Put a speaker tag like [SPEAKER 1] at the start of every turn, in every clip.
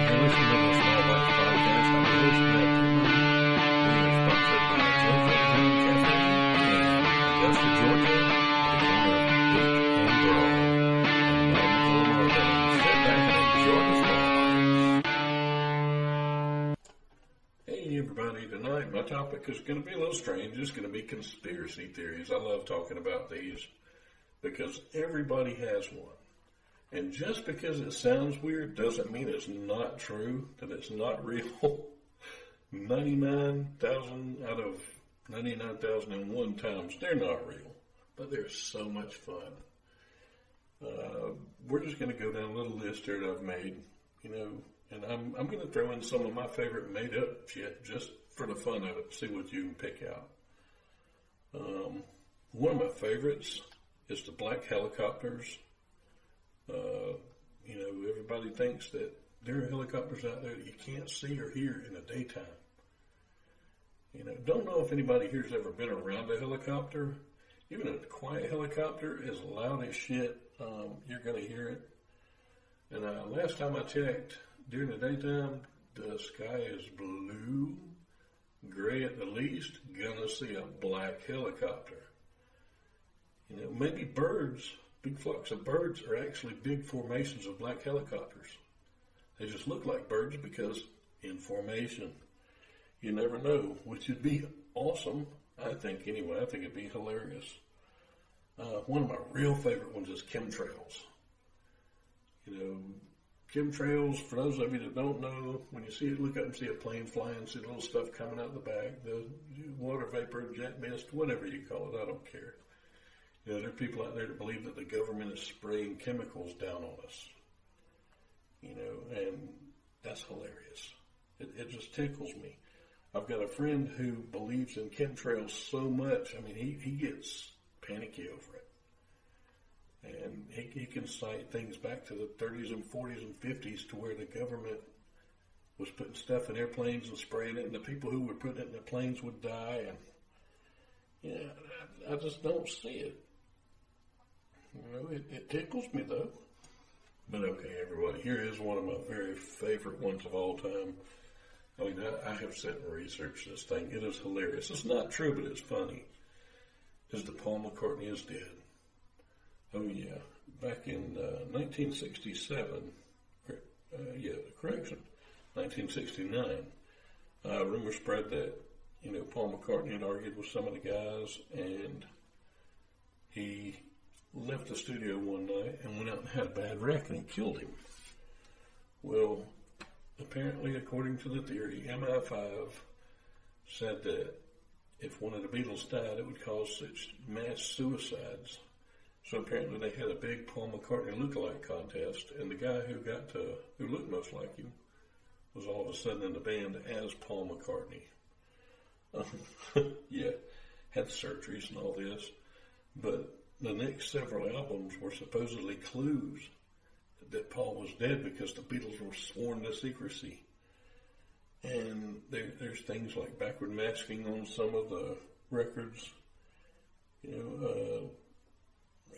[SPEAKER 1] You're listening to the Small Bites Podcast. I'm your host, Matt Pittman. We are sponsored by JoJo Town Cafe in Augusta, Georgia, at the corner of 8th and Broad. And now, with a little more ado, sit back and enjoy the Small Bites. Hey, everybody. Tonight, my topic is going to be a little strange. It's going to be conspiracy theories. I love talking about these because everybody has one. And just because it sounds weird doesn't mean it's not true, that it's not real. 99,000 out of 99,001 times, they're not real. But they're so much fun. We're just going to go down a little list here that I've made, and I'm going to throw in some of my favorite made-up shit just for the fun of it, see what you can pick out. One of my favorites is the black helicopters. Everybody thinks that there are helicopters out there that you can't see or hear in the daytime. Don't know if anybody here's ever been around a helicopter. Even a quiet helicopter is loud as shit. You're going to hear it. And last time I checked, during the daytime, the sky is blue, gray at the least. Gonna see a black helicopter. Maybe birds. Big flocks of birds are actually big formations of black helicopters. They just look like birds because in formation. You never know, which would be awesome, I think anyway. I think it'd be hilarious. One of my real favorite ones is chemtrails. Chemtrails, for those of you that don't know, when you see it, look up and see a plane flying, see the little stuff coming out the back, the water vapor, jet mist, whatever you call it, I don't care. There are people out there that believe that the government is spraying chemicals down on us. And that's hilarious. It just tickles me. I've got a friend who believes in chemtrails so much, he gets panicky over it. And he can cite things back to the 30s and 40s and 50s to where the government was putting stuff in airplanes and spraying it, and the people who were putting it in the planes would die. And I just don't see it. It tickles me, though. But okay, everybody, here is one of my very favorite ones of all time. I have sat and researched this thing. It is hilarious. It's not true, but it's funny. Is that Paul McCartney is dead. Oh, yeah. Back in 1967, 1969, rumors spread that, Paul McCartney had argued with some of the guys, and he left the studio one night and went out and had a bad wreck and he killed him. Well, apparently, according to the theory, MI5 said that if one of the Beatles died, it would cause such mass suicides. So apparently they had a big Paul McCartney lookalike contest, and the guy who looked most like him was all of a sudden in the band as Paul McCartney. Yeah, had surgeries and all this, but the next several albums were supposedly clues that Paul was dead because the Beatles were sworn to secrecy. And there's things like backward masking on some of the records.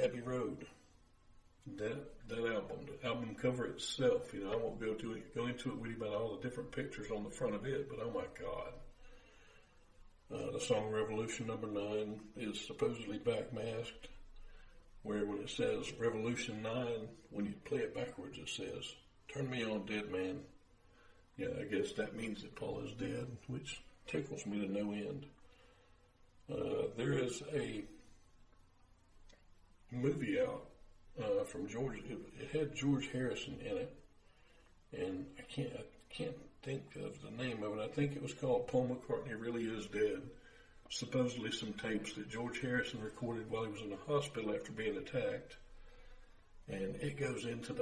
[SPEAKER 1] Abbey Road, that album, the album cover itself. I won't go into it with you about all the different pictures on the front of it, but oh my God. The song Revolution number 9 is supposedly backmasked, where when it says Revolution 9, when you play it backwards, it says, "Turn me on, dead man." Yeah, I guess that means that Paul is dead, which tickles me to no end. There is a movie out from George. It had George Harrison in it, and I can't think of the name of it. I think it was called Paul McCartney Really Is Dead. Supposedly some tapes that George Harrison recorded while he was in the hospital after being attacked. And it goes into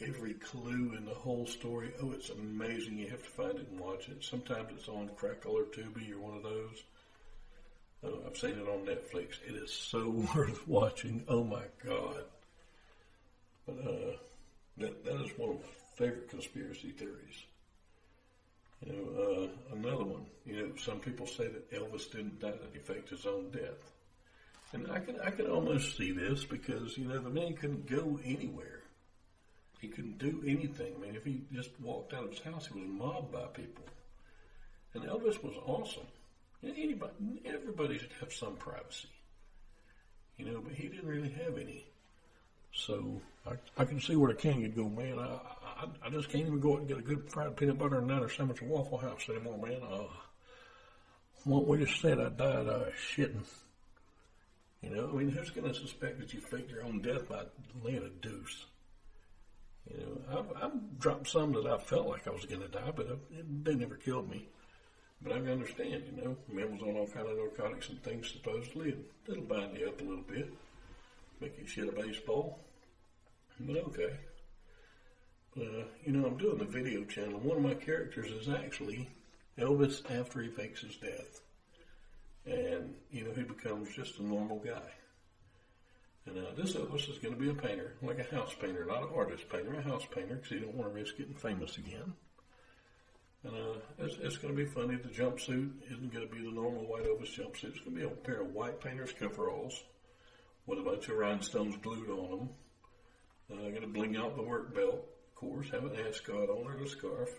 [SPEAKER 1] every clue in the whole story. Oh, it's amazing. You have to find it and watch it. Sometimes it's on Crackle or Tubi or one of those. I've seen it on Netflix. It is so worth watching. Oh my God. But that is one of my favorite conspiracy theories. Another one, some people say that Elvis didn't die to defect his own death. And I can almost see this because, the man couldn't go anywhere. He couldn't do anything. I mean, if he just walked out of his house, he was mobbed by people. And Elvis was awesome. Everybody should have some privacy, but he didn't really have any. So I can see where the king would go, man. I just can't even go out and get a good fried peanut butter and niner sandwich at Waffle House anymore, man. What we just said, I died shitting. Who's going to suspect that you faked your own death by laying a deuce? I've dropped some that I felt like I was going to die, but they never killed me. But I can understand, men was on all kind of narcotics and things supposedly, and it'll bind you up a little bit, make you shit a baseball. But okay. I'm doing the video channel. One of my characters is actually Elvis after he fakes his death. And, he becomes just a normal guy. And this Elvis is going to be a painter, like a house painter, not an artist painter, a house painter, because he don't want to risk getting famous again. And it's going to be funny. The jumpsuit isn't going to be the normal white Elvis jumpsuit. It's going to be a pair of white painter's coveralls with a bunch of rhinestones glued on them. I'm going to bling out the work belt, of course, have an ascot on or the scarf,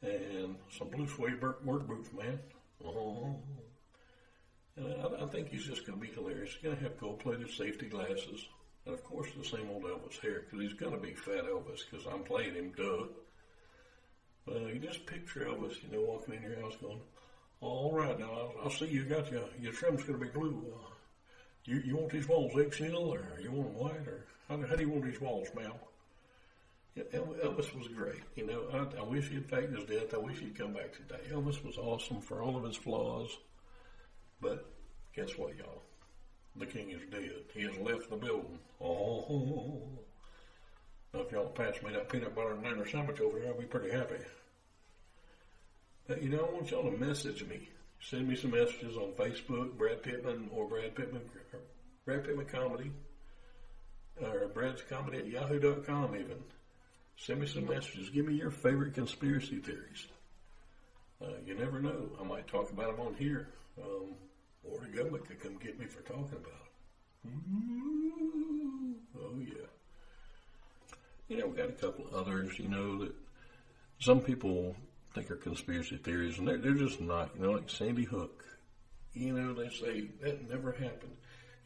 [SPEAKER 1] and some blue suede work boots, man. Oh. And I think he's just going to be hilarious. He's going to have gold-plated safety glasses. And, of course, the same old Elvis hair, because he's going to be fat Elvis, because I'm playing him, duh. You just picture Elvis, walking in your house going, all right, now, I'll see you got your trim's going to be blue. You want these walls eggshell, or you want them white, or how do you want these walls, ma'am? Yeah, Elvis was great. I wish he'd faked his death. I wish he'd come back today. Elvis was awesome for all of his flaws. But guess what, y'all? The king is dead. He has left the building. Oh. Now, if y'all pass me that peanut butter and niner sandwich over here, I'll be pretty happy. But, I want y'all to message me. Send me some messages on Facebook, Brad Pittman, or Brad Pittman Comedy, or Brad's Comedy at yahoo.com even. Send me some messages. Give me your favorite conspiracy theories. You never know. I might talk about them on here. Or the government could come get me for talking about it. Ooh, oh, yeah. We got a couple others, that some people think are conspiracy theories, and they're just not. Like Sandy Hook. They say that never happened.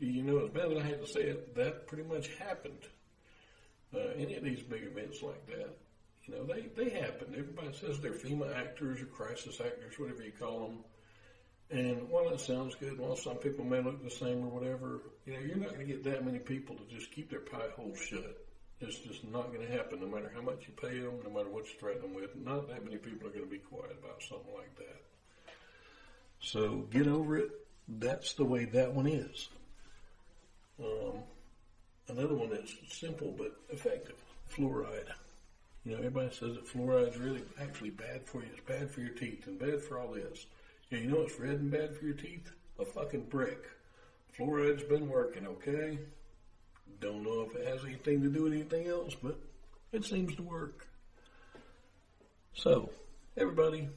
[SPEAKER 1] As bad as I hate to say it, that pretty much happened. Any of these big events like that, they happen. Everybody says they're FEMA actors or crisis actors, whatever you call them. And while that sounds good, while some people may look the same or whatever, you're not going to get that many people to just keep their pie holes shut. It's just not going to happen, no matter how much you pay them, no matter what you threaten them with. Not that many people are going to be quiet about something like that. So get over it. That's the way that one is. Another one that's simple but effective, fluoride. Everybody says that fluoride is really actually bad for you. It's bad for your teeth and bad for all this. You know what's red and bad for your teeth? A fucking brick. Fluoride's been working, okay? Don't know if it has anything to do with anything else, but it seems to work. So, everybody,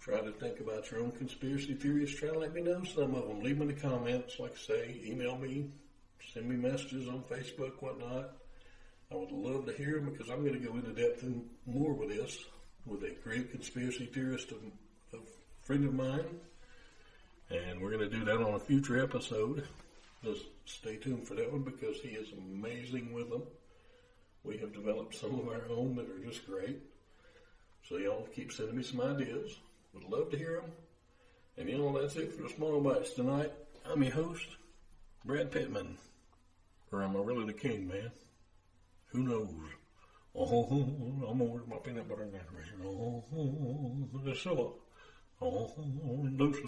[SPEAKER 1] try to think about your own conspiracy theories. Try to let me know some of them. Leave them in the comments, like I say. Email me. Send me messages on Facebook, whatnot. I would love to hear them because I'm going to go into depth and more with this with a great conspiracy theorist, a friend of mine. And we're going to do that on a future episode. Just stay tuned for that one because he is amazing with them. We have developed some of our own that are just great. So y'all keep sending me some ideas. Would love to hear them. And that's it for the Small Bites tonight. I'm your host, Brad Pittman. Or am I really the king, man? Who knows? Oh, I'm gonna work my peanut butter and that. Oh, that's so. Oh, deuces.